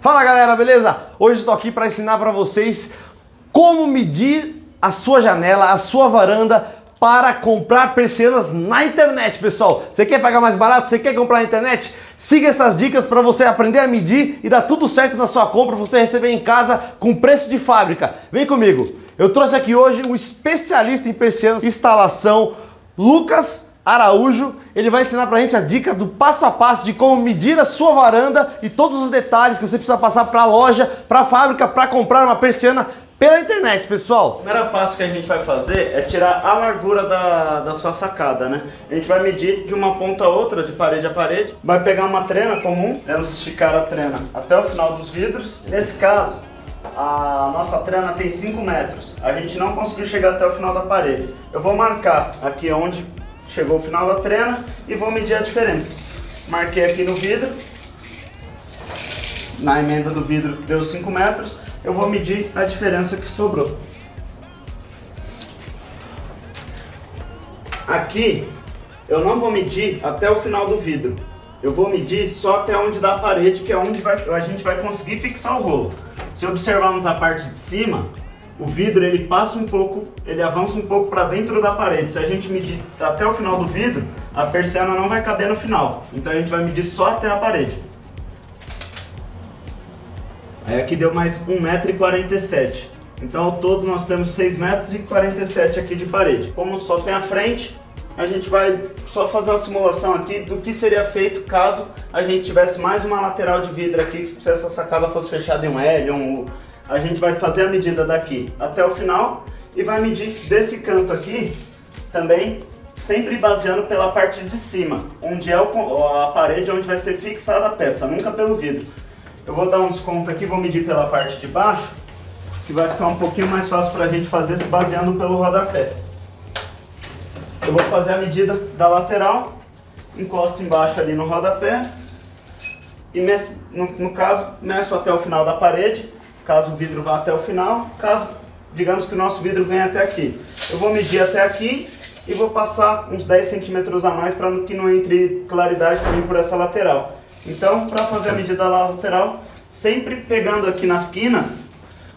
Fala galera, beleza? Hoje estou aqui para ensinar para vocês como medir a sua janela, a sua varanda para comprar persianas na internet, pessoal. Você quer pagar mais barato? Você quer comprar na internet? Siga essas dicas para você aprender a medir e dar tudo certo na sua compra, você receber em casa com preço de fábrica. Vem comigo. Eu trouxe aqui hoje um especialista em persianas, instalação, Lucas Araújo. Ele vai ensinar pra gente a dica do passo a passo de como medir a sua varanda e todos os detalhes que você precisa passar para a loja, para a fábrica, para comprar uma persiana pela internet, pessoal. O primeiro passo que a gente vai fazer é tirar a largura da sua sacada, né? A gente vai medir de uma ponta a outra, de parede a parede. Vai pegar uma trena comum, vamos esticar a trena até o final dos vidros. Nesse caso, a nossa trena tem 5 metros. A gente não conseguiu chegar até o final da parede. Eu vou marcar aqui onde chegou o final da trena e vou medir a diferença. Marquei aqui no vidro. Na emenda do vidro deu 5 metros. Eu vou medir a diferença que sobrou. Aqui eu não vou medir até o final do vidro. Eu vou medir só até onde dá a parede, que é onde a gente vai conseguir fixar o rolo. Se observarmos a parte de cima, o vidro ele passa um pouco, ele avança um pouco para dentro da parede. Se a gente medir até o final do vidro, a persiana não vai caber no final. Então a gente vai medir só até a parede. Aí aqui deu mais 1,47 m. Então ao todo nós temos 6,47 m aqui de parede. Como só tem a frente, a gente vai só fazer uma simulação aqui do que seria feito caso a gente tivesse mais uma lateral de vidro aqui, se essa sacada fosse fechada em um L ou um U. A gente vai fazer a medida daqui até o final e vai medir desse canto aqui também, sempre baseando pela parte de cima, onde é a parede onde vai ser fixada a peça, nunca pelo vidro. Eu vou dar um desconto aqui, vou medir pela parte de baixo, que vai ficar um pouquinho mais fácil para a gente fazer se baseando pelo rodapé. Eu vou fazer a medida da lateral, encosto embaixo ali no rodapé e no caso meço até o final da parede, caso o vidro vá até o final, caso digamos que o nosso vidro venha até aqui. Eu vou medir até aqui e vou passar uns 10 centímetros a mais para que não entre claridade também por essa lateral. Então, para fazer a medida da lateral, sempre pegando aqui nas quinas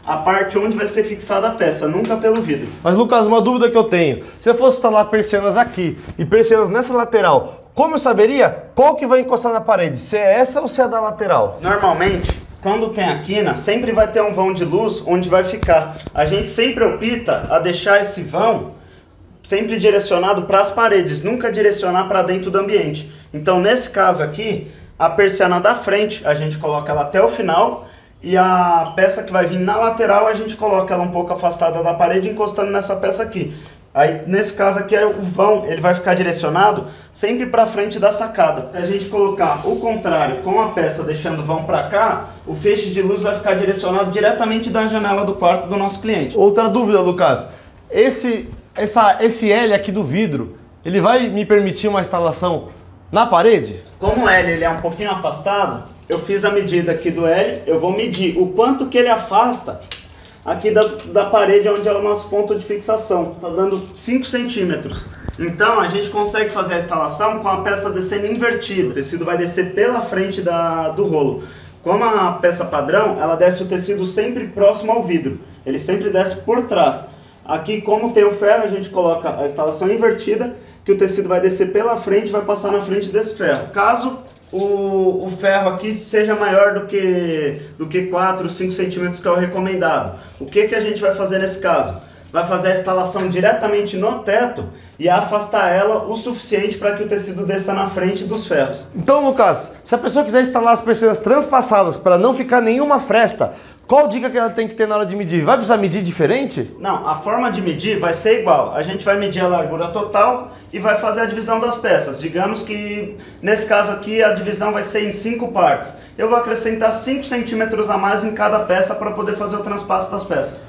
a parte onde vai ser fixada a peça, nunca pelo vidro. Mas Lucas, uma dúvida que eu tenho. Se eu fosse instalar persianas aqui e persianas nessa lateral, como eu saberia qual que vai encostar na parede? Se é essa ou se é da lateral? Normalmente, quando tem a quina, sempre vai ter um vão de luz onde vai ficar. A gente sempre opta a deixar esse vão sempre direcionado para as paredes, nunca direcionar para dentro do ambiente. Então, nesse caso aqui, a persiana da frente, a gente coloca ela até o final e a peça que vai vir na lateral, a gente coloca ela um pouco afastada da parede, encostando nessa peça aqui. Aí, nesse caso aqui, o vão ele vai ficar direcionado sempre para frente da sacada. Se a gente colocar o contrário, com a peça deixando o vão para cá, o feixe de luz vai ficar direcionado diretamente da janela do quarto do nosso cliente. Outra dúvida, Lucas. Esse L aqui do vidro, ele vai me permitir uma instalação na parede? Como o L ele é um pouquinho afastado, eu fiz a medida aqui do L, eu vou medir o quanto que ele afasta aqui da parede onde é o nosso ponto de fixação. Está dando 5 centímetros. Então a gente consegue fazer a instalação com a peça descendo invertida. O tecido vai descer pela frente do rolo. Como a peça padrão, ela desce o tecido sempre próximo ao vidro. Ele sempre desce por trás. Aqui, como tem o ferro, a gente coloca a instalação invertida, que o tecido vai descer pela frente e vai passar na frente desse ferro. Caso o ferro aqui seja maior do que 4, 5 centímetros, que é o recomendado, o que a gente vai fazer nesse caso? Vai fazer a instalação diretamente no teto e afastar ela o suficiente para que o tecido desça na frente dos ferros. Então, Lucas, se a pessoa quiser instalar as persianas transpassadas para não ficar nenhuma fresta, qual dica que ela tem que ter na hora de medir? Vai precisar medir diferente? Não, a forma de medir vai ser igual. A gente vai medir a largura total e vai fazer a divisão das peças. Digamos que, nesse caso aqui, a divisão vai ser em 5 partes. Eu vou acrescentar 5 centímetros a mais em cada peça para poder fazer o transpasso das peças.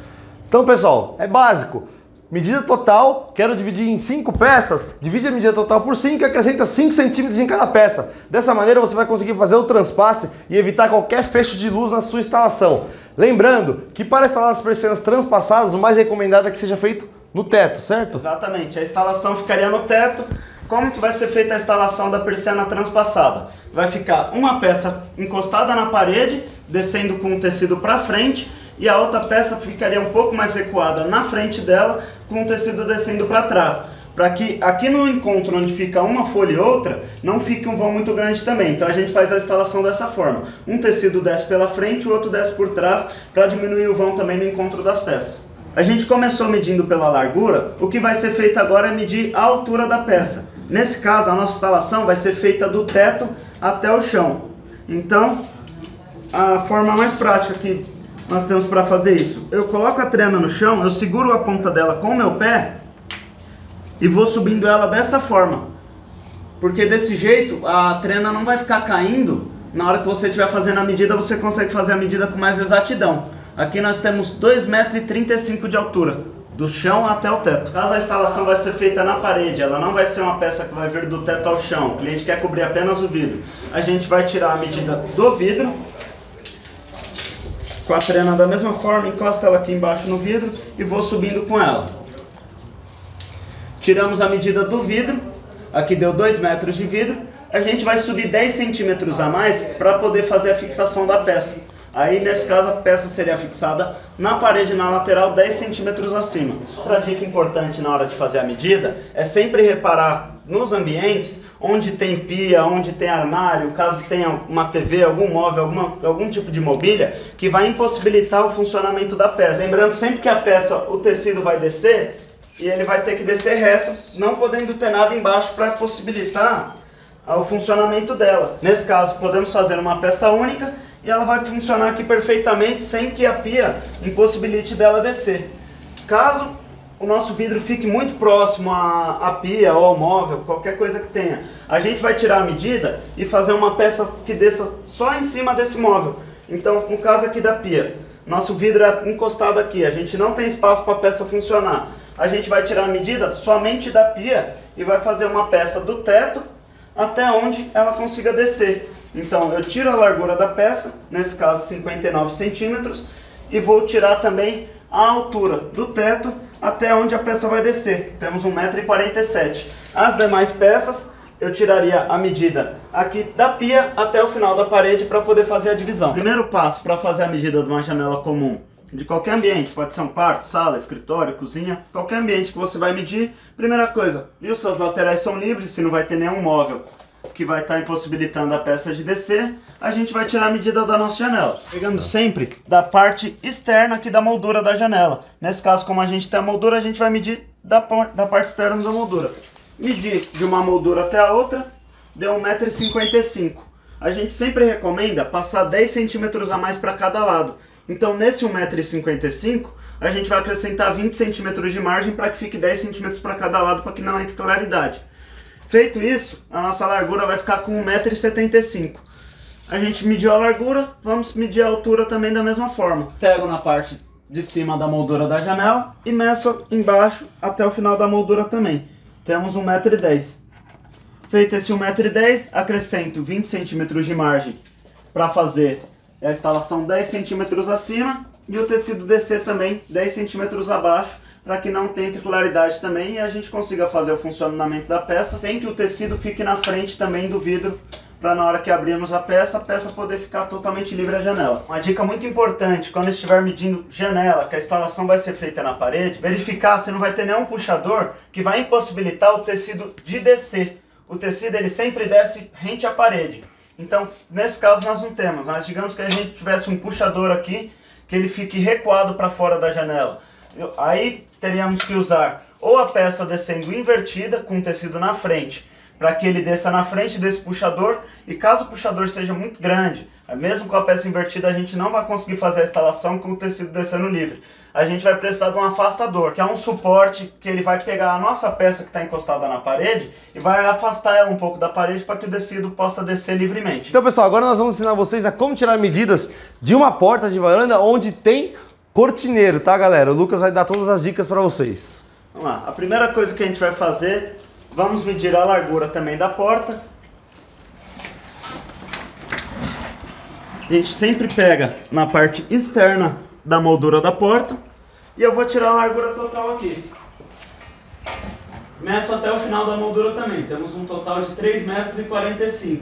Então, pessoal, é básico. Medida total, quero dividir em 5 peças, divide a medida total por 5 e acrescenta 5 centímetros em cada peça. Dessa maneira você vai conseguir fazer o transpasse e evitar qualquer fecho de luz na sua instalação. Lembrando que para instalar as persianas transpassadas, o mais recomendado é que seja feito no teto, certo? Exatamente, a instalação ficaria no teto Como que vai ser feita a instalação da persiana transpassada? Vai ficar uma peça encostada na parede, descendo com o tecido para frente, e a outra peça ficaria um pouco mais recuada na frente dela, com o tecido descendo para trás. Para que aqui no encontro onde fica uma folha e outra, não fique um vão muito grande também. Então a gente faz a instalação dessa forma. Um tecido desce pela frente, o outro desce por trás, para diminuir o vão também no encontro das peças. A gente começou medindo pela largura, o que vai ser feito agora é medir a altura da peça. Nesse caso, a nossa instalação vai ser feita do teto até o chão. Então, a forma mais prática que nós temos para fazer isso, eu coloco a trena no chão, eu seguro a ponta dela com o meu pé e vou subindo ela dessa forma. Porque desse jeito, a trena não vai ficar caindo. Na hora que você estiver fazendo a medida, você consegue fazer a medida com mais exatidão. Aqui nós temos 2,35 m de altura, do chão até o teto. Caso a instalação vai ser feita na parede, ela não vai ser uma peça que vai vir do teto ao chão, o cliente quer cobrir apenas o vidro. A gente vai tirar a medida do vidro, com a trena da mesma forma, encosta ela aqui embaixo no vidro e vou subindo com ela. Tiramos a medida do vidro, aqui deu 2 metros de vidro, a gente vai subir 10 centímetros a mais para poder fazer a fixação da peça. Aí, nesse caso, a peça seria fixada na parede, na lateral, 10 centímetros acima. Outra dica importante na hora de fazer a medida é sempre reparar nos ambientes onde tem pia, onde tem armário, caso tenha uma TV, algum móvel, algum tipo de mobília, que vai impossibilitar o funcionamento da peça. Lembrando sempre que a peça, o tecido vai descer e ele vai ter que descer reto, não podendo ter nada embaixo para possibilitar o funcionamento dela. Nesse caso, podemos fazer uma peça única e ela vai funcionar aqui perfeitamente sem que a pia impossibilite dela descer. Caso o nosso vidro fique muito próximo à pia ou ao móvel, qualquer coisa que tenha, a gente vai tirar a medida e fazer uma peça que desça só em cima desse móvel. Então, no caso aqui da pia, nosso vidro é encostado aqui, a gente não tem espaço para a peça funcionar. A gente vai tirar a medida somente da pia e vai fazer uma peça do teto até onde ela consiga descer. Então eu tiro a largura da peça, nesse caso 59 centímetros, e vou tirar também a altura do teto até onde a peça vai descer, que temos 1,47 m. As demais peças eu tiraria a medida aqui da pia até o final da parede para poder fazer a divisão. Primeiro passo para fazer a medida de uma janela comum de qualquer ambiente, pode ser um quarto, sala, escritório, cozinha, qualquer ambiente que você vai medir. Primeira coisa, viu se as laterais são livres, se não vai ter nenhum móvel que vai estar impossibilitando a peça de descer, a gente vai tirar a medida da nossa janela. Pegando sempre da parte externa aqui da moldura da janela. Nesse caso, como a gente tem a moldura, a gente vai medir da parte externa da moldura. Medir de uma moldura até a outra, deu 1,55 m. A gente sempre recomenda passar 10 centímetros a mais para cada lado. Então, nesse 1,55 m, a gente vai acrescentar 20 centímetros de margem para que fique 10 centímetros para cada lado, para que não entre claridade. Feito isso, a nossa largura vai ficar com 1,75 m. A gente mediu a largura, vamos medir a altura também da mesma forma. Pego na parte de cima da moldura da janela e meço embaixo até o final da moldura também. Temos 1,10 m. Feito esse 1,10 m, acrescento 20 centímetros de margem para fazer a instalação 10 centímetros acima e o tecido descer também 10 centímetros abaixo, para que não tenha claridade também e a gente consiga fazer o funcionamento da peça sem que o tecido fique na frente também do vidro, para na hora que abrirmos a peça poder ficar totalmente livre a janela. Uma dica muito importante, quando estiver medindo janela, que a instalação vai ser feita na parede, verificar se não vai ter nenhum puxador que vai impossibilitar o tecido de descer. O tecido ele sempre desce rente à parede. Então, nesse caso nós não temos, mas digamos que a gente tivesse um puxador aqui, que ele fique recuado para fora da janela. Aí teríamos que usar ou a peça descendo invertida com o tecido na frente, para que ele desça na frente desse puxador, e caso o puxador seja muito grande, mesmo com a peça invertida a gente não vai conseguir fazer a instalação com o tecido descendo livre. A gente vai precisar de um afastador, que é um suporte que ele vai pegar a nossa peça que está encostada na parede e vai afastar ela um pouco da parede para que o tecido possa descer livremente. Então pessoal, agora nós vamos ensinar vocês a como tirar medidas de uma porta de varanda onde tem cortineiro, tá galera? O Lucas vai dar todas as dicas para vocês. Vamos lá, a primeira coisa que a gente vai fazer, vamos medir a largura também da porta. A gente sempre pega na parte externa da moldura da porta e eu vou tirar a largura total aqui. Meço até o final da moldura também. Temos um total de 3,45 metros.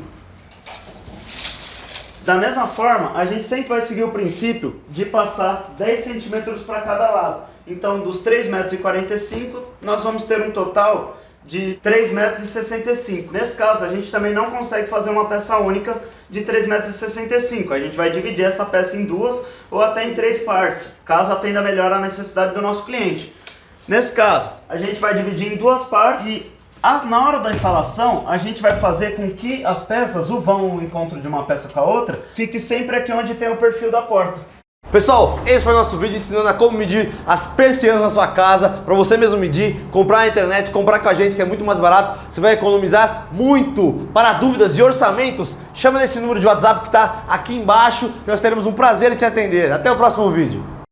Da mesma forma, a gente sempre vai seguir o princípio de passar 10 centímetros para cada lado. Então, dos 3,45 metros, nós vamos ter um total de 3,65 metros. Nesse caso, a gente também não consegue fazer uma peça única de 3,65 metros. A gente vai dividir essa peça em duas ou até em três partes, caso atenda melhor a necessidade do nosso cliente. Nesse caso, a gente vai dividir em duas partes e na hora da instalação, a gente vai fazer com que as peças, o vão, o encontro de uma peça com a outra, fique sempre aqui onde tem o perfil da porta. Pessoal, esse foi o nosso vídeo ensinando a como medir as persianas na sua casa, para você mesmo medir, comprar na internet, comprar com a gente que é muito mais barato, você vai economizar muito. Para dúvidas e orçamentos, chama nesse número de WhatsApp que está aqui embaixo, que nós teremos um prazer em te atender. Até o próximo vídeo.